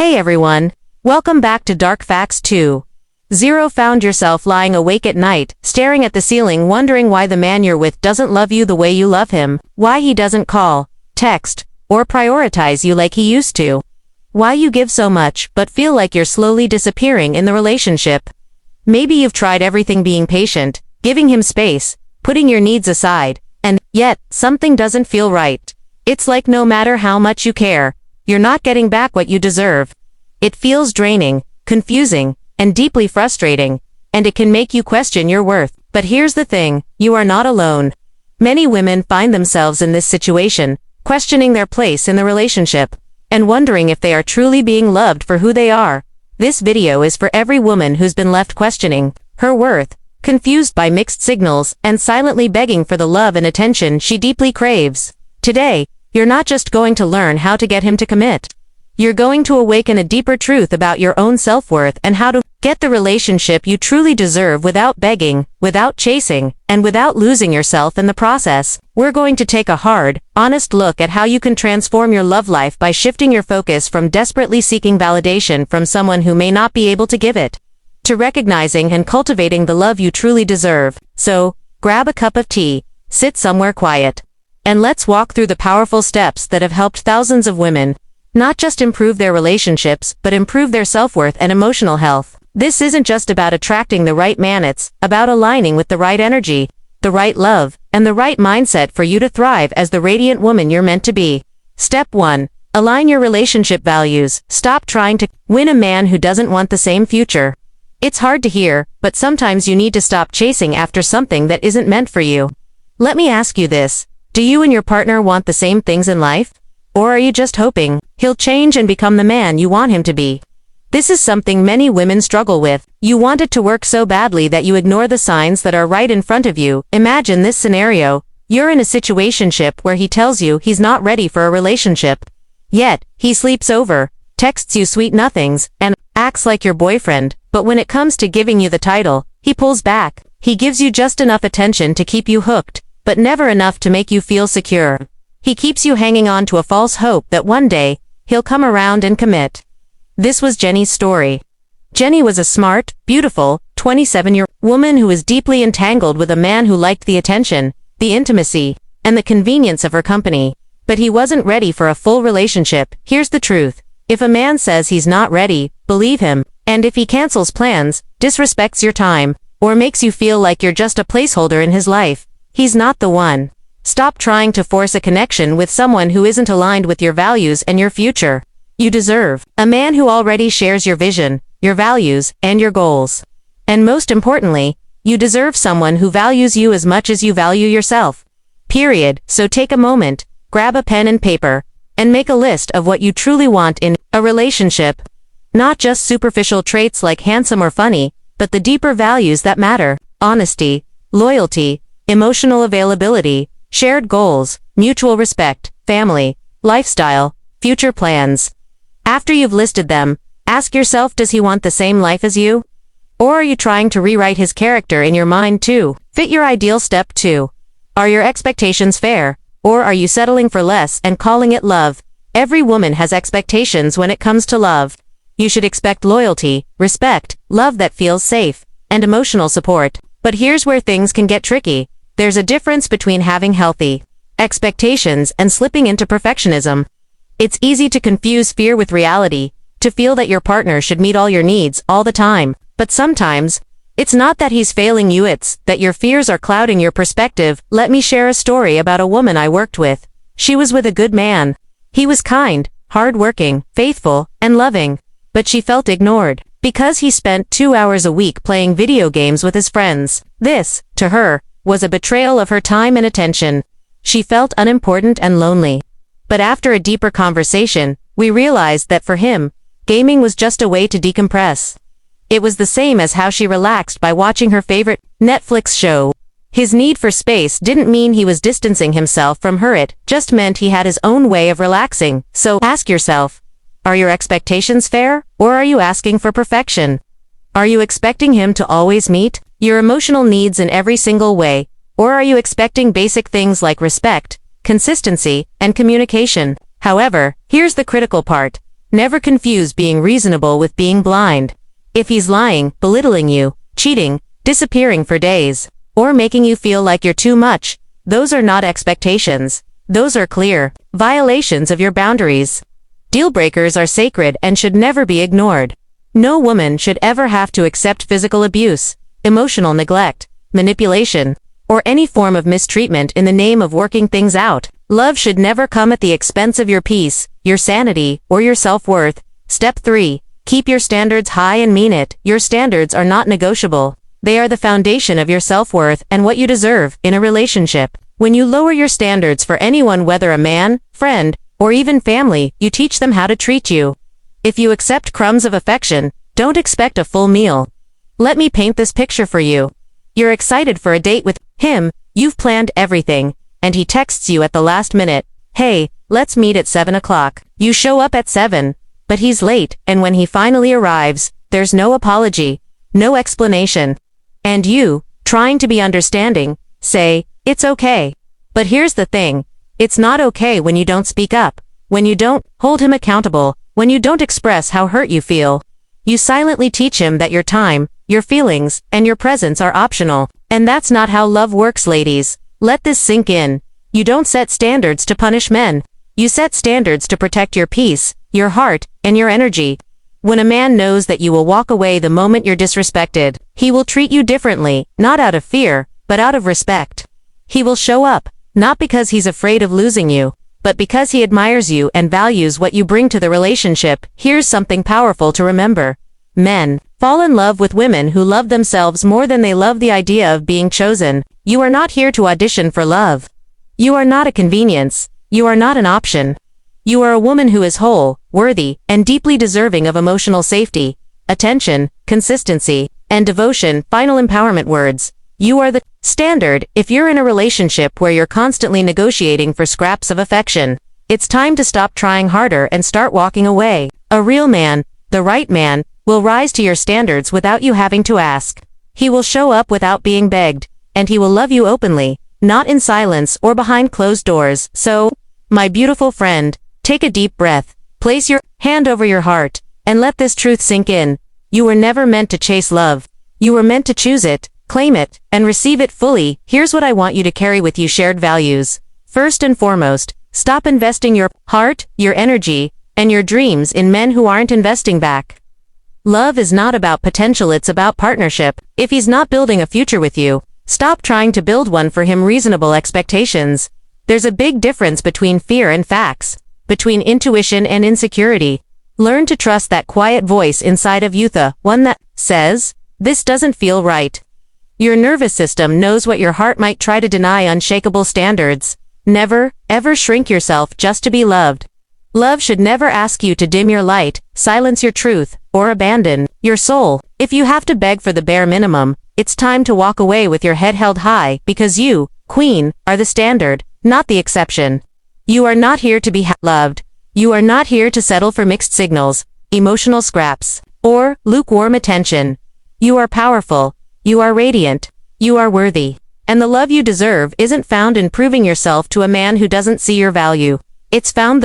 Hey everyone, welcome back to Dark Facts 2. Found yourself lying awake at night, staring at the ceiling wondering why the man you're with doesn't love you the way you love him, why he doesn't call, text, or prioritize you like he used to. Why you give so much but feel like you're slowly disappearing in the relationship. Maybe you've tried everything, being patient, giving him space, putting your needs aside, and yet something doesn't feel right. It's like no matter how much you care, you're not getting back what you deserve. It feels draining, confusing, and deeply frustrating, and it can make you question your worth. But here's the thing, you are not alone. Many women find themselves in this situation, questioning their place in the relationship, and wondering if they are truly being loved for who they are. This video is for every woman who's been left questioning her worth, confused by mixed signals, and silently begging for the love and attention she deeply craves. Today, you're not just going to learn how to get him to commit. You're going to awaken a deeper truth about your own self-worth and how to get the relationship you truly deserve without begging, without chasing, and without losing yourself in the process. We're going to take a hard, honest look at how you can transform your love life by shifting your focus from desperately seeking validation from someone who may not be able to give it, to recognizing and cultivating the love you truly deserve. So, grab a cup of tea, sit somewhere quiet, and let's walk through the powerful steps that have helped thousands of women not just improve their relationships, but improve their self-worth and emotional health. This isn't just about attracting the right man, it's about aligning with the right energy, the right love, and the right mindset for you to thrive as the radiant woman you're meant to be. Step 1. Align your relationship values. Stop trying to win a man who doesn't want the same future. It's hard to hear, but sometimes you need to stop chasing after something that isn't meant for you. Let me ask you this. Do you and your partner want the same things in life? Or are you just hoping he'll change and become the man you want him to be? This is something many women struggle with. You want it to work so badly that you ignore the signs that are right in front of you. Imagine this scenario. You're in a situationship where he tells you he's not ready for a relationship. Yet, he sleeps over, texts you sweet nothings, and acts like your boyfriend. But when it comes to giving you the title, he pulls back. He gives you just enough attention to keep you hooked, but never enough to make you feel secure. He keeps you hanging on to a false hope that one day, he'll come around and commit. This was Jenny's story. Jenny was a smart, beautiful, 27-year-old woman who was deeply entangled with a man who liked the attention, the intimacy, and the convenience of her company. But he wasn't ready for a full relationship. Here's the truth. If a man says he's not ready, believe him. And if he cancels plans, disrespects your time, or makes you feel like you're just a placeholder in his life, he's not the one. Stop trying to force a connection with someone who isn't aligned with your values and your future. You deserve a man who already shares your vision, your values, and your goals. And most importantly, you deserve someone who values you as much as you value yourself. Period. So take a moment, grab a pen and paper, and make a list of what you truly want in a relationship. Not just superficial traits like handsome or funny, but the deeper values that matter: honesty, loyalty, emotional availability, shared goals, mutual respect, family, lifestyle, future plans. After you've listed them, ask yourself, does he want the same life as you? Or are you trying to rewrite his character in your mind too? Fit your ideal. Step 2. Are your expectations fair? Or are you settling for less and calling it love? Every woman has expectations when it comes to love. You should expect loyalty, respect, love that feels safe, and emotional support. But here's where things can get tricky. There's a difference between having healthy expectations and slipping into perfectionism. It's easy to confuse fear with reality, to feel that your partner should meet all your needs all the time. But sometimes, it's not that he's failing you, it's that your fears are clouding your perspective. Let me share a story about a woman I worked with. She was with a good man. He was kind, hardworking, faithful, and loving. But she felt ignored because he spent 2 hours a week playing video games with his friends. This, to her, was a betrayal of her time and attention. She felt unimportant and lonely. But after a deeper conversation, we realized that for him, gaming was just a way to decompress. It was the same as how she relaxed by watching her favorite Netflix show. His need for space didn't mean he was distancing himself from her, it just meant he had his own way of relaxing. So ask yourself, are your expectations fair, or are you asking for perfection? Are you expecting him to always meet your emotional needs in every single way, or are you expecting basic things like respect, consistency, and communication? However, here's the critical part. Never confuse being reasonable with being blind. If he's lying, belittling you, cheating, disappearing for days, or making you feel like you're too much, those are not expectations. Those are clear violations of your boundaries. Deal breakers are sacred and should never be ignored. No woman should ever have to accept physical abuse, emotional neglect, manipulation, or any form of mistreatment in the name of working things out. Love should never come at the expense of your peace, your sanity, or your self-worth. Step 3. Keep your standards high and mean it. Your standards are not negotiable. They are the foundation of your self-worth and what you deserve in a relationship. When you lower your standards for anyone, whether a man, friend, or even family, you teach them how to treat you. If you accept crumbs of affection, don't expect a full meal. Let me paint this picture for you. You're excited for a date with him, you've planned everything, and he texts you at the last minute, "Hey, let's meet at 7 o'clock. You show up at 7, but he's late, and when he finally arrives, there's no apology, no explanation. And you, trying to be understanding, say, "It's okay." But here's the thing. It's not okay when you don't speak up, when you don't hold him accountable, when you don't express how hurt you feel. You silently teach him that your time, your feelings, and your presence are optional. And that's not how love works, ladies. Let this sink in. You don't set standards to punish men. You set standards to protect your peace, your heart, and your energy. When a man knows that you will walk away the moment you're disrespected, he will treat you differently, not out of fear, but out of respect. He will show up, not because he's afraid of losing you, but because he admires you and values what you bring to the relationship. Here's something powerful to remember. Men, fall in love with women who love themselves more than they love the idea of being chosen. You are not here to audition for love. You are not a convenience. You are not an option. You are a woman who is whole, worthy, and deeply deserving of emotional safety, attention, consistency, and devotion. Final empowerment words. You are the standard. If you're in a relationship where you're constantly negotiating for scraps of affection, it's time to stop trying harder and start walking away. A real man, the right man, will rise to your standards without you having to ask. He will show up without being begged, and he will love you openly, not in silence or behind closed doors. So, my beautiful friend, take a deep breath, place your hand over your heart, and let this truth sink in. You were never meant to chase love. You were meant to choose it, claim it, and receive it fully. Here's what I want you to carry with you: shared values. First and foremost, stop investing your heart, your energy, and your dreams in men who aren't investing back. Love is not about potential, it's about partnership. If he's not building a future with you, stop trying to build one for him. Reasonable expectations. There's a big difference between fear and facts, between intuition and insecurity. Learn to trust that quiet voice inside of you, the one that says, "This doesn't feel right." Your nervous system knows what your heart might try to deny. Unshakable standards. Never, ever shrink yourself just to be loved. Love should never ask you to dim your light, silence your truth, or abandon your soul. If you have to beg for the bare minimum, it's time to walk away with your head held high, because you, queen, are the standard, not the exception. You are not here to be loved. You are not here to settle for mixed signals, emotional scraps, or lukewarm attention. You are powerful. You are radiant. You are worthy. And the love you deserve isn't found in proving yourself to a man who doesn't see your value. It's found